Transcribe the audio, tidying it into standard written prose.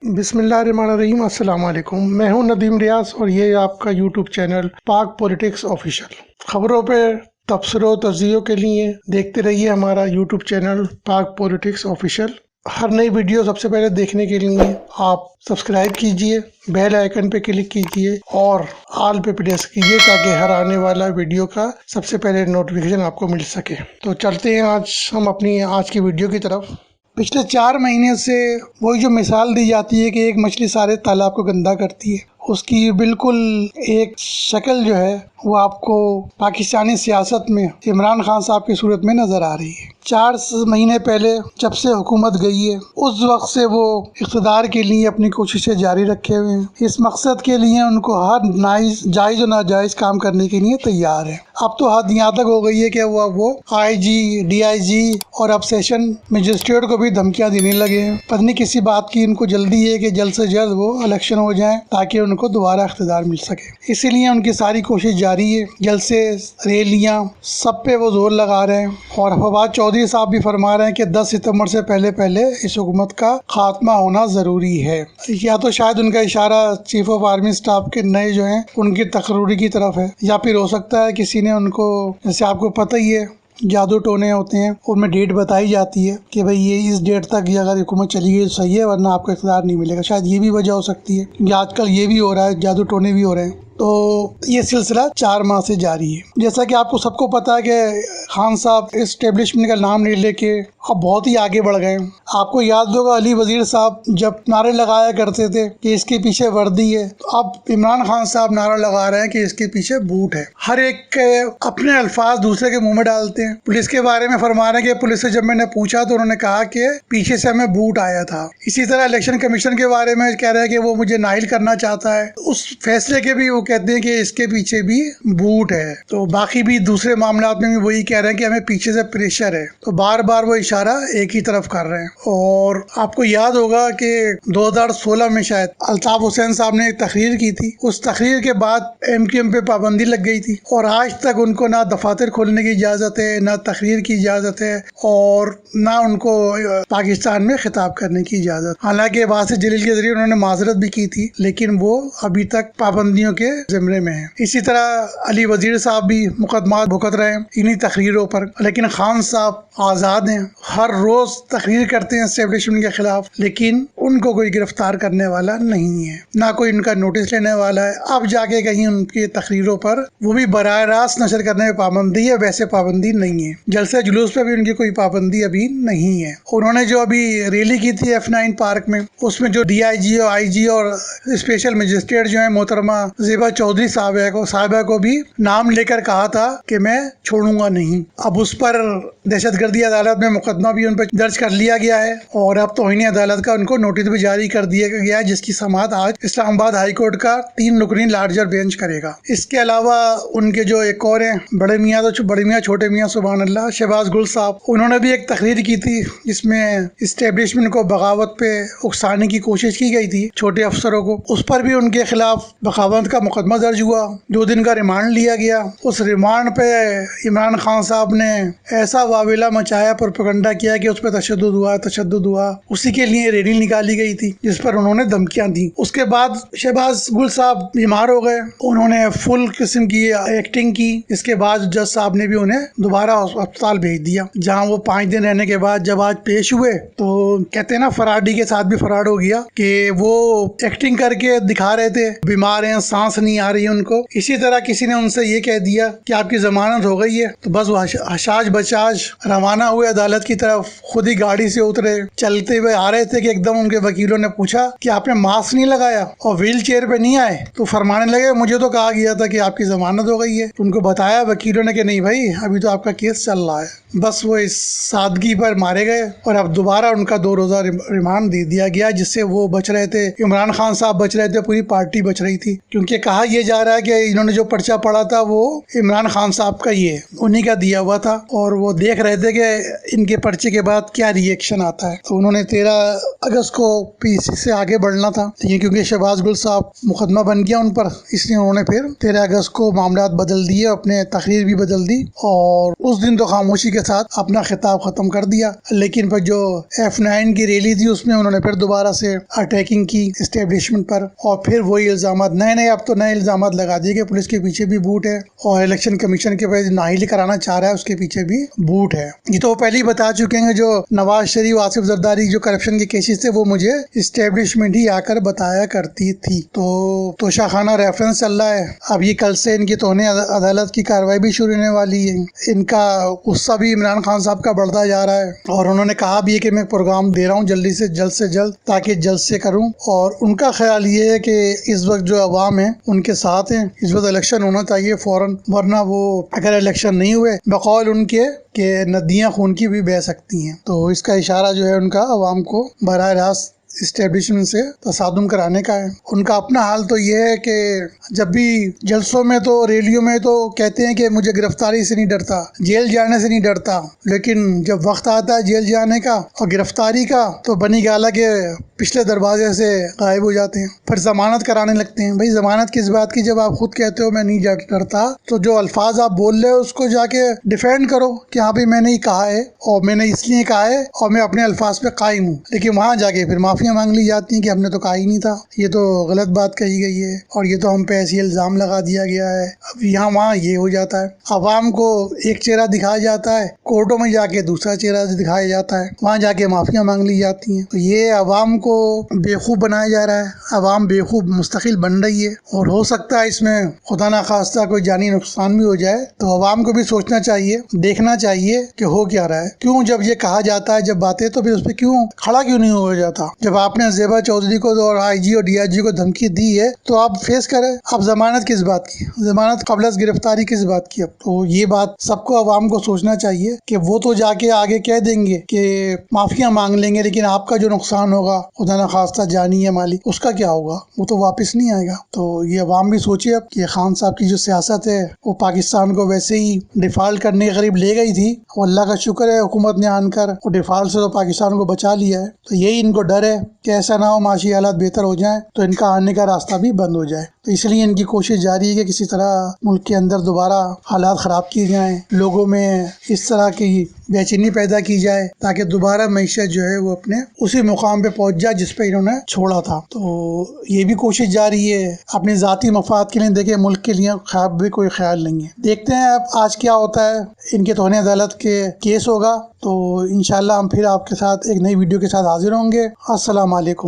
बिस्मिल्लाहिर्रहमानिर्रहीम। अस्सलाम वालेकुम। मैं हूं नदीम रियाज और ये आपका यूट्यूब चैनल पाक पॉलिटिक्स ऑफिशियल। खबरों पे तबसरों तज्जियों के लिए देखते रहिए हमारा यूट्यूब चैनल पाक पॉलिटिक्स ऑफिशियल। हर नई वीडियो सबसे पहले देखने के लिए आप सब्सक्राइब कीजिए, बेल आइकन पे क्लिक कीजिए और ऑल पे प्रेस कीजिए ताकि हर आने वाला वीडियो का सबसे पहले नोटिफिकेशन आपको मिल सके। तो चलते हैं आज हम अपनी आज की वीडियो की तरफ। पिछले 4 महीने से वही जो मिसाल दी जाती है कि एक मछली सारे तालाब को गंदा करती है, उसकी बिल्कुल एक शक्ल जो है वो आपको पाकिस्तानी सियासत में इमरान खान साहब की सूरत में नज़र आ रही है। 4 महीने पहले जब से हुकूमत गई है उस वक्त से वो इक़्तिदार के लिए अपनी कोशिशें जारी रखे हुए हैं। इस मकसद के लिए उनको हर जायज़ और नाजायज़ काम करने के लिए तैयार है। अब तो हद यहाँ तक हो गई है कि वो IG, DIG और अब सेशन मजिस्ट्रेट को भी धमकियाँ देने लगे हैं। पता नहीं किसी बात की इनको जल्दी है कि जल्द से जल्द वो इलेक्शन हो जाए ताकि उनको दोबारा इक़्तिदार मिल सके। इसीलिए उनकी सारी कोशिश जारी है। जलसे, रैलियाँ, सब पे वो जोर लगा रहे हैं। और फवाद चौधरी साहब भी फरमा रहे हैं कि 10 सितंबर से पहले पहले इस हुकूमत का खात्मा होना ज़रूरी है। या तो शायद उनका इशारा चीफ ऑफ आर्मी स्टाफ के नए जो हैं उनकी तकरूरी की तरफ है, या फिर हो सकता है किसी ने उनको, जैसे आपको पता ही है जादू टोने होते हैं, उनमें डेट बताई जाती है कि भाई ये इस डेट तक ये अगर हुकूमत चली गई तो सही है, वरना आपको इक़्तिदार नहीं मिलेगा। शायद ये भी वजह हो सकती है कि आजकल ये भी हो रहा है, जादू टोने भी हो रहे हैं। तो ये सिलसिला 4 माह से जारी है। जैसा कि आपको सबको पता है कि खान साहब इस्टेब्लिशमेंट का नाम नहीं लेके अब बहुत ही आगे बढ़ गए। आपको याद होगा अली वजीर साहब जब नारे लगाया करते थे कि इसके पीछे वर्दी है, तो अब इमरान खान साहब नारा लगा रहे हैं कि इसके पीछे बूट है। हर एक के अपने अल्फाज दूसरे के मुंह में डालते हैं। पुलिस के बारे में फरमा रहे हैं कि पुलिस से जब मैंने पूछा तो उन्होंने कहा कि पीछे से हमें बूट आया था। इसी तरह इलेक्शन कमीशन के बारे में कह रहे हैं कि वो मुझे नाइल करना चाहता है। उस फैसले के भी वो कहते हैं कि इसके पीछे भी बूट है। तो बाकी भी दूसरे मामलात में भी वही कह रहे हैं कि हमें पीछे से प्रेशर है। तो बार बार वो इशारा एक ही तरफ कर रहे हैं। और आपको याद होगा कि 2016 में शायद अल्ताफ हुसैन साहब ने एक तकरीर की थी। उस तकरीर के बाद MQM पे पाबंदी लग गई थी और आज तक उनको ना दफातर खोलने की इजाज़त है, ना तकरीर की इजाज़त है और ना उनको पाकिस्तान में खिताब करने की इजाज़त। हालांकि वासिफ जलील के जरिए उन्होंने माजरत भी की थी, लेकिन वो अभी तक पाबंदियों के ज़िम्मे में है। इसी तरह अली वजीर साहब भी मुकदमा भुगत रहे हैं इन्हीं तकरीरों पर, लेकिन खान साहब आज़ाद हैं। हर रोज़ तकरीर करते हैं एस्टेब्लिशमेंट के खिलाफ, लेकिन उनको कोई गिरफ्तार करने वाला नहीं है, ना कोई उनका नोटिस लेने वाला है। अब जाके कहीं उनकी तकरीरों पर वो भी बराह रास्त नशर करने में पाबंदी है, वैसे पाबंदी नहीं है। जलसे जुलूस पर भी उनकी कोई पाबंदी अभी नहीं है। उन्होंने जो अभी रैली की थी F9 पार्क में, उसमें जो DIG और IG और स्पेशल मजिस्ट्रेट जो है मोहतरमा ज़ेबा चौधरी साहिबा को भी नाम लेकर कहा था कि मैं छोड़ूंगा नहीं। अब उस पर दहशतगर्दी अदालत में मुकदमा भी उन पर दर्ज कर लिया गया है और अब तौहीन अदालत का उनको नोटिस भी जारी कर दिया गया है, जिसकी समाअत आज इस्लामाबाद हाई कोर्ट का 3 रुकनी लार्जर बेंच करेगा। इसके अलावा उनके जो एक और हैं बड़े मियाँ छोटे मियाँ सुभान अल्लाह, शहबाज गुल साहब, उन्होंने भी एक तकरीर की थी जिसमें इस्टेब्लिशमेंट को बगावत पे उकसाने की कोशिश की गई थी छोटे अफसरों को। उस पर भी उनके खिलाफ बगावत का मुकदमा दर्ज हुआ। 2 दिन का रिमांड लिया गया। उस रिमांड पे इमरान खान साहब ने ऐसा वावेला मचाया, प्रोपेगेंडा किया कि उस पर तशद्दुद हुआ। उसी के लिए रैली निकाली गई थी जिस पर उन्होंने धमकियां दी। उसके बाद शहबाज गुल साहब बीमार हो गए, उन्होंने फुल किस्म की एक्टिंग की। इसके बाद जज साहब ने भी उन्हें दोबारा अस्पताल भेज दिया, जहाँ वो 5 दिन रहने के बाद जब आज पेश हुए तो कहते हैं ना फराडी के साथ भी फराड हो गया कि वो एक्टिंग करके दिखा रहे थे बीमार हैं, सांस नहीं आ रही है उनको। इसी तरह किसी ने उनसे ये कह दिया कि आपकी जमानत हो गई है, तो बस वो हशाश बचाश रवाना हुए अदालत की तरफ। खुद ही गाड़ी से उतरे, चलते हुए आ रहे थे कि एकदम उनके वकीलों ने पूछा कि आपने मास्क नहीं लगाया और व्हील चेयर पे नहीं आए। तो फरमाने लगे मुझे तो कहा गया था कि आपकी जमानत हो गई है। तो उनको बताया वकीलों ने कि नहीं भाई, अभी तो आपका केस चल रहा है। बस वो इस सादगी पर मारे गए और अब दोबारा उनका 2 रोज़ा रिमांड दे दिया गया, जिससे वो बच रहे थे, इमरान खान साहब बच रहे थे, पूरी पार्टी बच रही थी। क्योंकि कहा यह जा रहा है कि इन्होंने जो पर्चा पड़ा था वो इमरान खान साहब का ही है, उन्हीं का दिया हुआ था और वो देख रहे थे कि इनके पर्चे के बाद क्या रिएक्शन आता है। तो उन्होंने 13 अगस्त को PC से आगे बढ़ना था, लेकिन क्योंकि शहबाज गुल साहब मुकदमा बन गया उन पर, इसलिए उन्होंने फिर 13 अगस्त को मामलात बदल दिए, अपने तकरीर भी बदल दी और उस दिन तो खामोशी के साथ अपना खिताब ख़त्म कर दिया। लेकिन फिर जो F9 की रैली थी उसमें उन्होंने फिर दोबारा से अटैकिंग की इस्टेब्लिशमेंट पर, और फिर वही इल्ज़ाम नए अब तो नए इल्ज़ाम लगा दिए कि पुलिस के पीछे भी बूट है और इलेक्शन कमीशन के पास नाहिल कराना चाह रहा है उसके पीछे भी बूट है। ये तो वो पहले ही बता चुके हैं, जो नवाज शरीफ, आसिफ जरदारी जो करप्शन के केसेस थे वो मुझे इस्टेब्लिशमेंट ही आकर बताया करती थी। तो तोशाखाना रेफरेंस चल रहा है। अब ये कल से इनकी तौहीन अदालत की कार्रवाई भी शुरू होने वाली है। इनका गुस्सा भी इमरान खान साहब का बढ़ता जा रहा है और उन्होंने कहा भी है कि मैं प्रोग्राम दे रहा हूँ जल्दी से जल्द ताकि जल्द से करूँ। और उनका ख्याल ये है कि इस वक्त जो अवाम है उनके साथ हैं, इस वक्त इलेक्शन होना चाहिए फौरन, वरना वो अगर इलेक्शन नहीं हुए बकौल उनके कि नदियाँ खून की भी बह सकती हैं। तो इसका इशारा जो है उनका अवाम को बराह रास्त इस्टेब्लिशमेंट से तसादुम कराने का है। उनका अपना हाल तो ये है कि जब भी जलसों में तो रैलियों में तो कहते हैं कि मुझे गिरफ्तारी से नहीं डरता, जेल जाने से नहीं डरता, लेकिन जब वक्त आता है जेल जाने का और गिरफ्तारी का तो बनी गाला के पिछले दरवाजे से गायब हो जाते हैं, फिर जमानत कराने लगते हैं। भाई जमानत किस बात की, जब आप खुद कहते हो मैं नहीं डरता तो जो अल्फाज आप बोल रहे हो उसको जाके डिफेंड करो कि हाँ भाई मैंने ही कहा है और मैंने इसलिए कहा है और मैं अपने अल्फाज पे कायम हूँ। लेकिन वहाँ जाके फिर माफिया मांग ली जाती हैं कि हमने तो कहा ही नहीं था, ये तो गलत बात कही गई है और ये तो हम पे ऐसी इल्जाम लगा दिया गया है। अब यहाँ वहाँ ये हो जाता है, अवाम को एक चेहरा दिखाया जाता है, कोर्टों में जाके दूसरा चेहरा दिखाया जाता है, वहाँ जाके माफिया मांग ली जाती हैं। तो ये अवाम को बेवकूफ़ बनाया जा रहा है, अवाम बेवकूफ़ मुस्तकिल बन रही है और हो सकता है इसमें खुदा ना खास्ता कोई जानी नुकसान भी हो जाए। तो अवाम को भी सोचना चाहिए, देखना चाहिए कि हो क्या रहा है, क्यों जब ये कहा जाता है जब बातें तो फिर उस पर क्यों खड़ा क्यों नहीं हो जाता। जब आपने ज़ेबा चौधरी को और IG और DIG को धमकी दी है तो आप फेस करें। अब जमानत किस बात की, जमानत कबल गिरफ्तारी किस बात की। अब तो ये बात सबको अवाम को सोचना चाहिए कि वो तो जाके आगे कह देंगे कि माफिया मांग लेंगे, लेकिन आपका जो नुकसान होगा खुदा ना खास्ता जानी है माली, उसका क्या होगा, वो तो वापस नहीं आएगा। तो ये अवाम भी सोचे अब कि खान साहब की जो सियासत है वो पाकिस्तान को वैसे ही डिफॉल्ट करने के करीब ले गई थी और अल्लाह का शुक्र है हुकूमत ने आनकर वो डिफॉल्ट से तो पाकिस्तान को बचा लिया है। तो यही इनको डर है कि ऐसा ना हो माशी हालात बेहतर हो जाए तो इनका आने का रास्ता भी बंद हो जाए। तो इसलिए इनकी कोशिश जारी है कि किसी तरह मुल्क के अंदर दोबारा हालात ख़राब किए जाएँ, लोगों में इस तरह की बेचैनी पैदा की जाए ताकि दोबारा मईशत जो है वो अपने उसी मुकाम पे पहुंच जाए जिस पे इन्होंने छोड़ा था। तो ये भी कोशिश जारी है अपने ज़ाती मफाद के लिए, देखे मुल्क के लिए ख़ैर भी कोई ख्याल नहीं है। देखते हैं अब आज क्या होता है, इनके तौहीन अदालत के केस होगा तो इंशाल्लाह हम फिर आपके साथ एक नई वीडियो के साथ हाजिर होंगे। अस्सलाम वालेकुम।